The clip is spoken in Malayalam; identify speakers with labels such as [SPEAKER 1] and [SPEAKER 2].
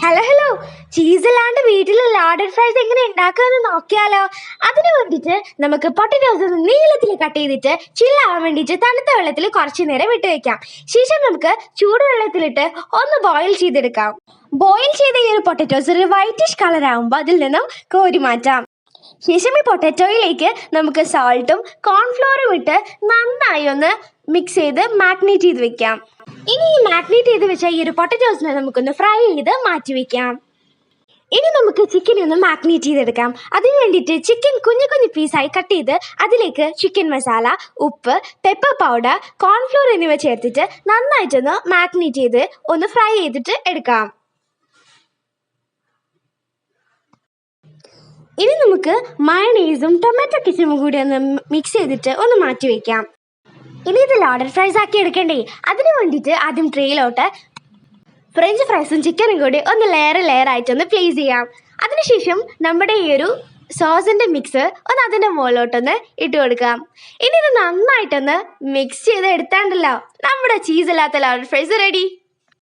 [SPEAKER 1] ഹലോ ഹലോ, ചീസില്ലാണ്ട് വീട്ടിൽ ലാർഡഡ് ഫ്രൈസ് എങ്ങനെ ഉണ്ടാക്കാമെന്ന് നോക്കിയാലോ? അതിന് വേണ്ടിയിട്ട് നമുക്ക് പൊട്ടറ്റോസ് നീളത്തിൽ കട്ട് ചെയ്തിട്ട് ചില്ലാവാൻ വേണ്ടിയിട്ട് തണുത്ത വെള്ളത്തിൽ കുറച്ച് നേരം വിട്ട് വെക്കാം. ശേഷം നമുക്ക് ചൂടുവെള്ളത്തിലിട്ട് ഒന്ന് ബോയിൽ ചെയ്തെടുക്കാം. ബോയിൽ ചെയ്ത ഈ ഒരു പൊട്ടറ്റോസ് ഒരു വൈറ്റിഷ് കളർ ആകുമ്പോൾ അതിൽ നിന്നും കോരി മാറ്റാം. ശേഷം ഈ പൊട്ടറ്റോയിലേക്ക് നമുക്ക് സാൾട്ടും കോൺഫ്ലോറും ഇട്ട് നന്നായി ഒന്ന് മിക്സ് ചെയ്ത് മാഗ്നേറ്റ് ചെയ്ത് വെക്കാം. ഇനി ഈ മാഗ്നേറ്റ് ചെയ്ത് വെച്ച ഈ ഒരു പൊട്ടറ്റോസിനെ നമുക്കൊന്ന് ഫ്രൈ ചെയ്ത് മാറ്റി വെക്കാം. ഇനി നമുക്ക് ചിക്കൻ ഒന്ന് മാഗ്നേറ്റ് ചെയ്തെടുക്കാം. അതിന് വേണ്ടിയിട്ട് ചിക്കൻ കുഞ്ഞു കുഞ്ഞു പീസായി കട്ട് ചെയ്ത് അതിലേക്ക് ചിക്കൻ മസാല, ഉപ്പ്, പെപ്പർ പൗഡർ, കോൺഫ്ലോർ എന്നിവ ചേർത്തിട്ട് നന്നായിട്ടൊന്ന് മാഗ്നേറ്റ് ചെയ്ത് ഒന്ന് ഫ്രൈ ചെയ്തിട്ട് എടുക്കാം. ഇനി നമുക്ക് മയണൈസും ടൊമാറ്റോ കെച്ചപ്പും കൂടി ഒന്ന് മിക്സ് ചെയ്തിട്ട് ഒന്ന് മാറ്റി വയ്ക്കാം. ഇനി ഇത് ലാർഡഡ് ഫ്രൈസ് ആക്കി എടുക്കണ്ടേ? അതിന് വേണ്ടിയിട്ട് ആദ്യം ട്രേയിലോട്ട് ഫ്രഞ്ച് ഫ്രൈസും ചിക്കനും കൂടി ഒന്ന് ലെയർ ആയിട്ടൊന്ന് പ്ലേസ് ചെയ്യാം. അതിനുശേഷം നമ്മുടെ ഈ ഒരു സോസിൻ്റെ മിക്സ് ഒന്ന് അതിൻ്റെ മുകളിലോട്ടൊന്ന് ഇട്ട് കൊടുക്കാം. ഇനി ഇത് നന്നായിട്ടൊന്ന് മിക്സ് ചെയ്ത് എടുത്താണ്ടല്ലോ നമ്മുടെ ചീസ് ഇല്ലാത്ത ലാർഡഡ് ഫ്രൈസ് റെഡി.